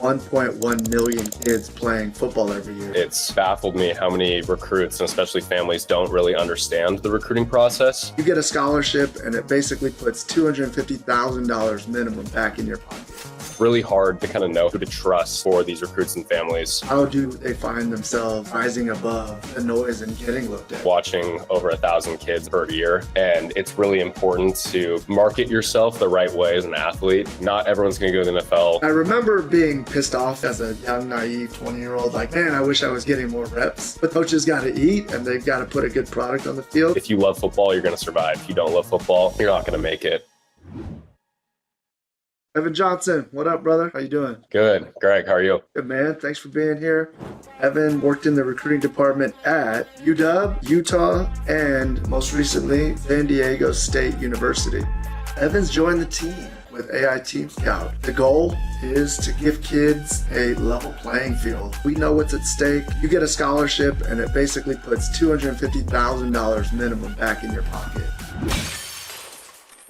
1.1 million kids playing football every year. It's baffled me how many recruits and especially families don't really understand the recruiting process. You get a scholarship and it basically puts $250,000 minimum back in your pocket. Really hard to kind of know who to trust for these recruits and families. How do they find themselves rising above the noise and getting looked at? Watching over 1,000 kids per year, and it's really important to market yourself the right way as an athlete. Not everyone's going to go to the NFL. I remember being pissed off as a young, naive 20-year-old, like, man, I wish I was getting more reps. But coaches got to eat and they've got to put a good product on the field. If you love football, you're going to survive. If you don't love football, you're not going to make it. Evan Johnson, what up, brother? How you doing? Good. Greg, how are you? Good, man. Thanks for being here. Evan worked in the recruiting department at UW, Utah, and most recently, San Diego State University. Evan's joined the team with aiTeamScout. The goal is to give kids a level playing field. We know what's at stake. You get a scholarship and it basically puts $250,000 minimum back in your pocket.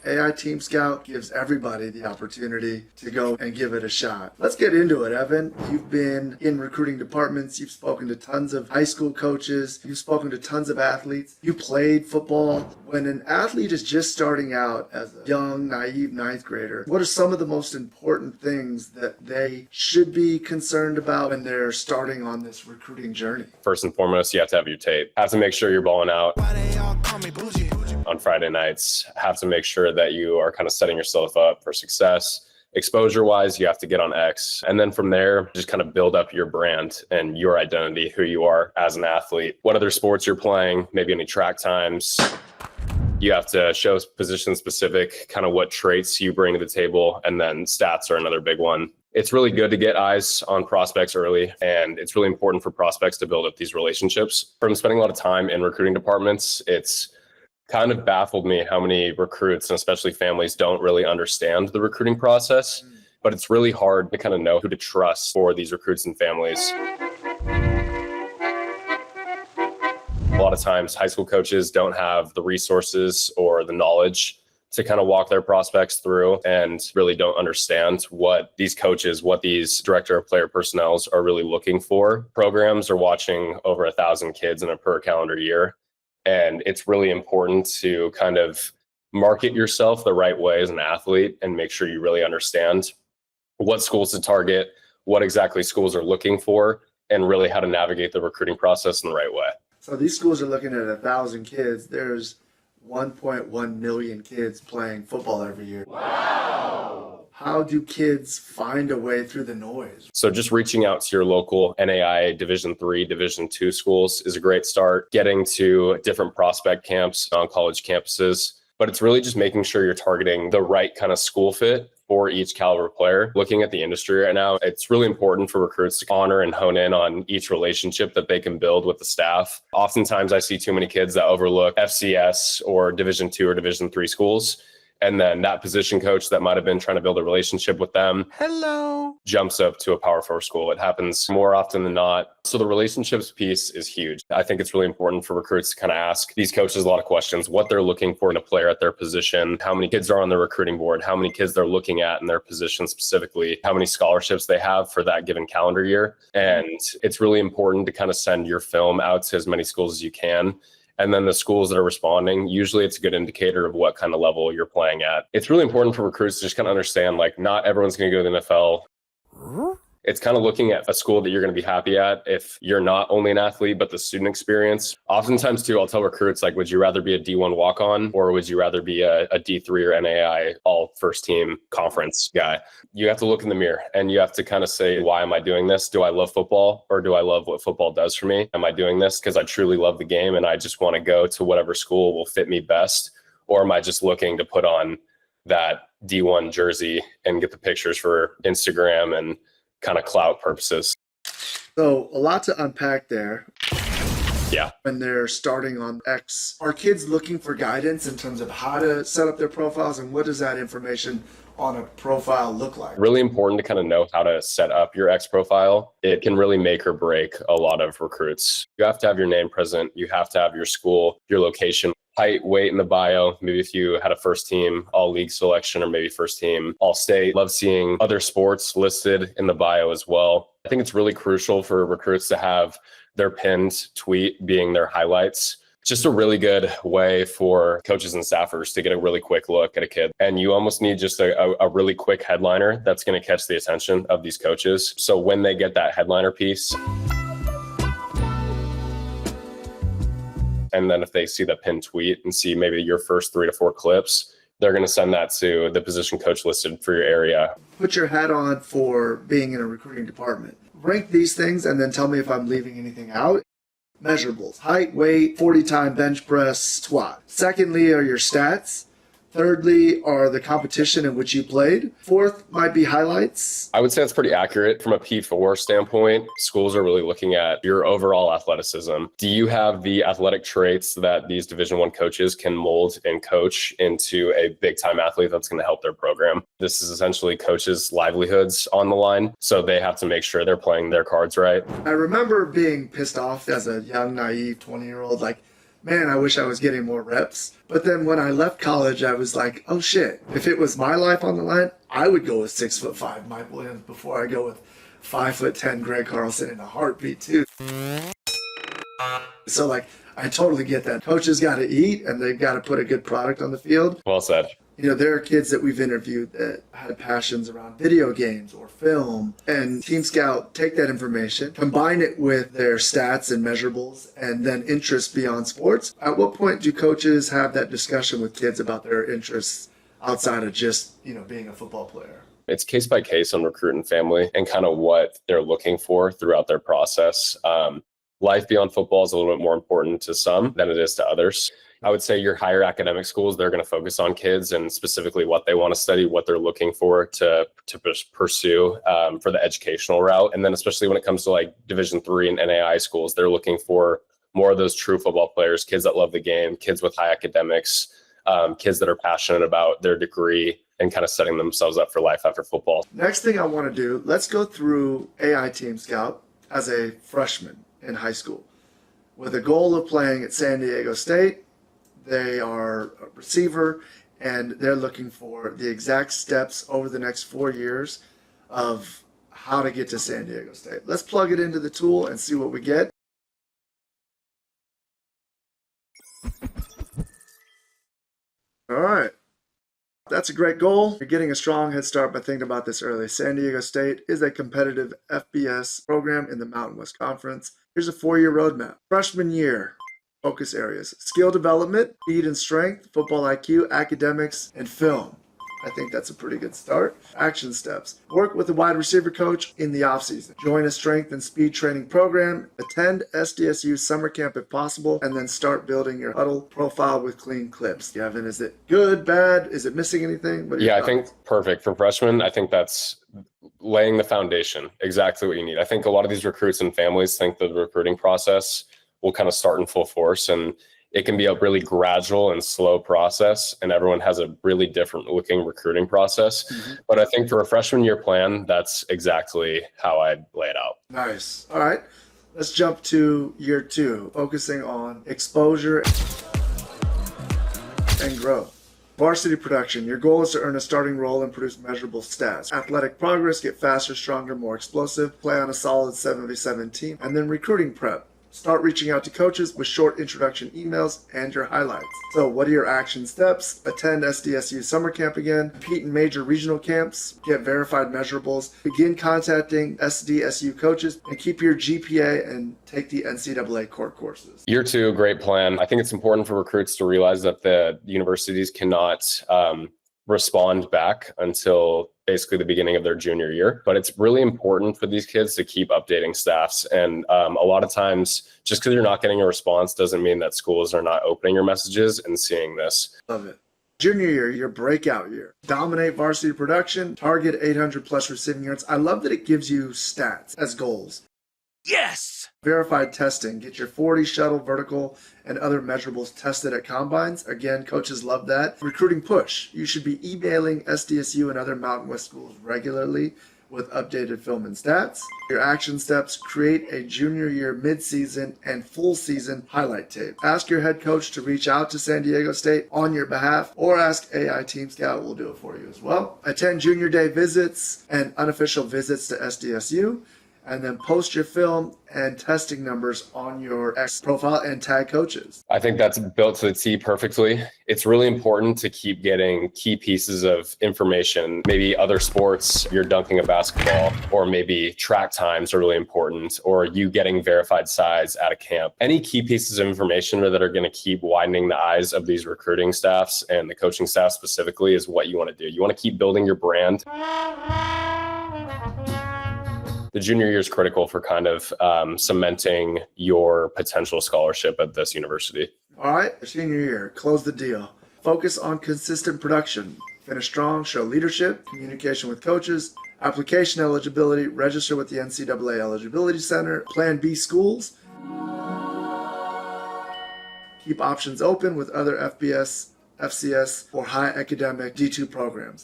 aiTeamScout gives everybody the opportunity to go and give it a shot. Let's get into it, Evan. You've been in recruiting departments. You've spoken to tons of high school coaches. You've spoken to tons of athletes. You played football. When an athlete is just starting out as a young, naive ninth grader, what are some of the most important things that they should be concerned about when they're starting on this recruiting journey? First and foremost, you have to have your tape. Have to make sure you're balling out on Friday nights. Have to make sure that you are kind of setting yourself up for success. Exposure wise, you have to get on X. And then from there, just kind of build up your brand and your identity, who you are as an athlete, what other sports you're playing, maybe any track times. You have to show position specific, kind of what traits you bring to the table. And then stats are another big one. It's really good to get eyes on prospects early, and it's really important for prospects to build up these relationships. From spending a lot of time in recruiting departments, it's kind of baffled me how many recruits and especially families don't really understand the recruiting process, but it's really hard to kind of know who to trust for these recruits and families. A lot of times high school coaches don't have the resources or the knowledge to kind of walk their prospects through and really don't understand what these coaches, what these director of player personnels are really looking for. Programs are watching over 1,000 kids in a per calendar year. And it's really important to kind of market yourself the right way as an athlete and make sure you really understand what schools to target, what exactly schools are looking for, and really how to navigate the recruiting process in the right way. So these schools are looking at 1,000 kids. There's 1.1 million kids playing football every year. Wow! How do kids find a way through the noise? So just reaching out to your local NAIA Division III, Division II schools is a great start. Getting to different prospect camps on college campuses. But it's really just making sure you're targeting the right kind of school fit for each caliber player. Looking at the industry right now, it's really important for recruits to honor and hone in on each relationship that they can build with the staff. Oftentimes I see too many kids that overlook FCS or Division II or Division III schools. And then that position coach that might have been trying to build a relationship with them jumps up to a Power 4 school. It happens more often than not. So the relationships piece is huge. I think it's really important for recruits to kind of ask these coaches a lot of questions, what they're looking for in a player at their position, how many kids are on their recruiting board, how many kids they're looking at in their position specifically, how many scholarships they have for that given calendar year. And it's really important to kind of send your film out to as many schools as you can. And then the schools that are responding, usually it's a good indicator of what kind of level you're playing at. It's really important for recruits to just kind of understand, like, not everyone's going to go to the NFL. It's kind of looking at a school that you're going to be happy at if you're not only an athlete, but the student experience. Oftentimes, too, I'll tell recruits, like, would you rather be a D1 walk-on or would you rather be a D3 or NAI all first team conference guy? You have to look in the mirror and you have to kind of say, why am I doing this? Do I love football or do I love what football does for me? Am I doing this because I truly love the game and I just want to go to whatever school will fit me best? Or am I just looking to put on that D1 jersey and get the pictures for Instagram and kind of clout purposes? So a lot to unpack there. Yeah. When they're starting on X, are kids looking for guidance in terms of how to set up their profiles and what does that information on a profile look like? Really important to kind of know how to set up your X profile. It can really make or break a lot of recruits. You have to have your name present. You have to have your school, your location. height, weight in the bio. Maybe if you had a first team all league selection or maybe first team all state. Love seeing other sports listed in the bio as well. I think it's really crucial for recruits to have their pinned tweet being their highlights. Just a really good way for coaches and staffers to get a really quick look at a kid. And you almost need just a really quick headliner that's going to catch the attention of these coaches. So when they get that headliner piece, and then if they see the pinned tweet and see maybe your first 3 to 4 clips, they're going to send that to the position coach listed for your area. Put your hat on for being in a recruiting department. Rank these things and then tell me if I'm leaving anything out. Measurables: height, weight, 40-time bench press, squat. Secondly are your stats. Thirdly are the competition in which you played. Fourth might be highlights. I would say that's pretty accurate from a P4 standpoint. Schools are really looking at your overall athleticism. Do you have the athletic traits that these Division I coaches can mold and coach into a big time athlete that's going to help their program? This is essentially coaches' livelihoods on the line, so they have to make sure they're playing their cards right. I remember being pissed off as a young, naive 20-year-old, like, man, I wish I was getting more reps. But then when I left college, I was like, oh shit, if it was my life on the line, I would go with 6'5" Mike Williams before I go with 5'10" Greg Carlson in a heartbeat too. So like, I totally get that. Coaches got to eat and they've got to put a good product on the field. Well said. You know, there are kids that we've interviewed that had passions around video games or film, and aiTeamScout take that information, combine it with their stats and measurables, and then interests beyond sports. At what point do coaches have that discussion with kids about their interests outside of just, you know, being a football player? It's case by case on recruit and family and kind of what they're looking for throughout their process. Life beyond football is a little bit more important to some than it is to others. I would say your higher academic schools, they're going to focus on kids and specifically what they want to study, what they're looking for to pursue for the educational route. And then especially when it comes to like Division III and NAI schools, they're looking for more of those true football players, kids that love the game, kids with high academics, kids that are passionate about their degree and kind of setting themselves up for life after football. Next thing I want to do, let's go through aiTeamScout as a freshman in high school with a goal of playing at San Diego State. They are a receiver, and they're looking for the exact steps over the next 4 years of how to get to San Diego State. Let's plug it into the tool and see what we get. All right. That's a great goal. You're getting a strong head start by thinking about this early. San Diego State is a competitive FBS program in the Mountain West Conference. Here's a 4-year roadmap. Freshman year. Focus areas: skill development, speed and strength, football IQ, academics, and film. I think that's a pretty good start. Action steps: work with a wide receiver coach in the offseason. Join a strength and speed training program. Attend SDSU summer camp if possible. And then start building your huddle profile with clean clips. Kevin, is it good, bad? Is it missing anything? Yeah, I think perfect for freshmen. I think that's laying the foundation, exactly what you need. I think a lot of these recruits and families think the recruiting process will kind of start in full force, and it can be a really gradual and slow process, and everyone has a really different looking recruiting process. Mm-hmm. But I think for a freshman year plan, that's exactly how I'd lay it out. Nice. All right, let's jump to year 2, focusing on exposure and growth. Varsity production. Your goal is to earn a starting role and produce measurable stats. Athletic progress: get faster, stronger, more explosive. Play on a solid 7v7 team. And then recruiting prep. Start reaching out to coaches with short introduction emails and your highlights. So what are your action steps? Attend SDSU summer camp again, compete in major regional camps, get verified measurables, begin contacting SDSU coaches, and keep your GPA and take the NCAA core courses. Year 2, great plan. I think it's important for recruits to realize that the universities cannot respond back until basically the beginning of their junior year. But it's really important for these kids to keep updating staffs. And a lot of times, just because you're not getting a response doesn't mean that schools are not opening your messages and seeing this. Love it. Junior year, your breakout year. Dominate varsity production, target 800 plus receiving yards. I love that it gives you stats as goals. Yes! Verified testing. Get your 40 shuttle, vertical, and other measurables tested at combines. Again, coaches love that. Recruiting push. You should be emailing SDSU and other Mountain West schools regularly with updated film and stats. Your action steps: create a junior year mid-season and full season highlight tape. Ask your head coach to reach out to San Diego State on your behalf, or ask aiTeamScout. We'll do it for you as well. Attend junior day visits and unofficial visits to SDSU. And then post your film and testing numbers on your X profile and tag coaches. I think that's built to the T perfectly. It's really important to keep getting key pieces of information. Maybe other sports, you're dunking a basketball, or maybe track times are really important, or you getting verified size at a camp. Any key pieces of information that are going to keep widening the eyes of these recruiting staffs and the coaching staff specifically is what you want to do. You want to keep building your brand. The junior year is critical for kind of cementing your potential scholarship at this university. All right, senior year, close the deal. Focus on consistent production. Finish strong, show leadership, communication with coaches, application eligibility, register with the NCAA Eligibility Center, Plan B schools. Keep options open with other FBS, FCS, or high academic D2 programs.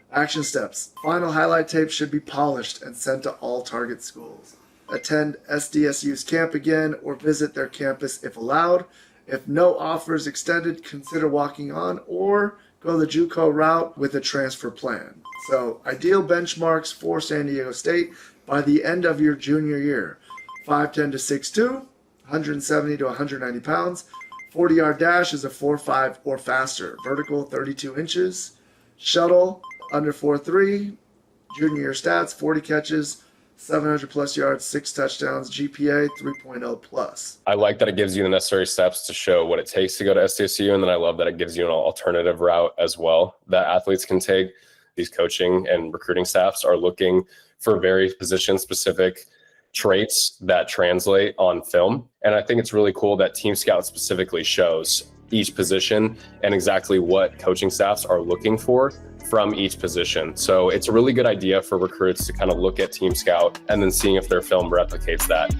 Action steps. Final highlight tape should be polished and sent to all target schools. Attend SDSU's camp again or visit their campus if allowed. If no offer is extended, consider walking on or go the JUCO route with a transfer plan. So, ideal benchmarks for San Diego State by the end of your junior year: 5'10" to 6'2", 170 to 190 pounds. 40-yard dash is a 4.5 or faster. Vertical, 32 inches. Shuttle, under 4.3, junior year stats: 40 catches, 700 plus yards, 6 touchdowns, GPA 3.0 plus. I like that it gives you the necessary steps to show what it takes to go to SDSU, and then I love that it gives you an alternative route as well that athletes can take. These coaching and recruiting staffs are looking for very position-specific traits that translate on film, and I think it's really cool that TeamScout specifically shows each position and exactly what coaching staffs are looking for from each position. So it's a really good idea for recruits to kind of look at TeamScout and then seeing if their film replicates that.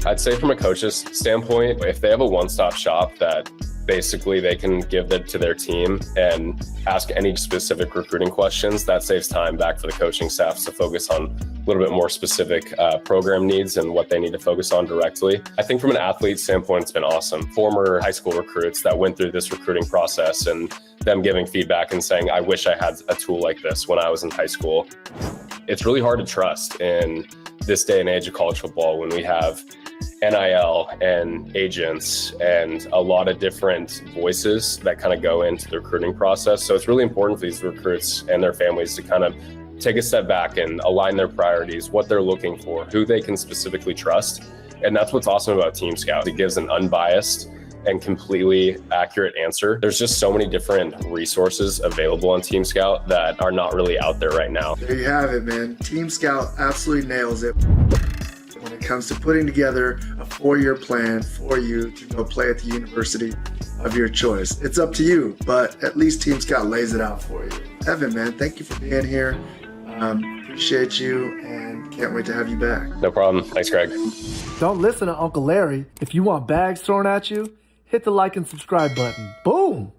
I'd say from a coach's standpoint, if they have a one-stop shop that basically they can give that to their team and ask any specific recruiting questions, that saves time back for the coaching staff to focus on a little bit more specific program needs and what they need to focus on directly. I think from an athlete standpoint, it's been awesome. Former high school recruits that went through this recruiting process and them giving feedback and saying, I wish I had a tool like this when I was in high school. It's really hard to trust in this day and age of college football when we have NIL and agents and a lot of different voices that kind of go into the recruiting process. So it's really important for these recruits and their families to kind of take a step back and align their priorities, what they're looking for, who they can specifically trust. And that's what's awesome about TeamScout. It gives an unbiased and completely accurate answer. There's just so many different resources available on TeamScout that are not really out there right now. There you have it, man. TeamScout absolutely nails it when it comes to putting together a 4-year plan for you to go play at the university of your choice. It's up to you, but at least TeamScout lays it out for you. Evan, man, thank you for being here. Appreciate you and can't wait to have you back. No problem. Thanks, Greg. Don't listen to Uncle Larry. If you want bags thrown at you, hit the like and subscribe button. Boom!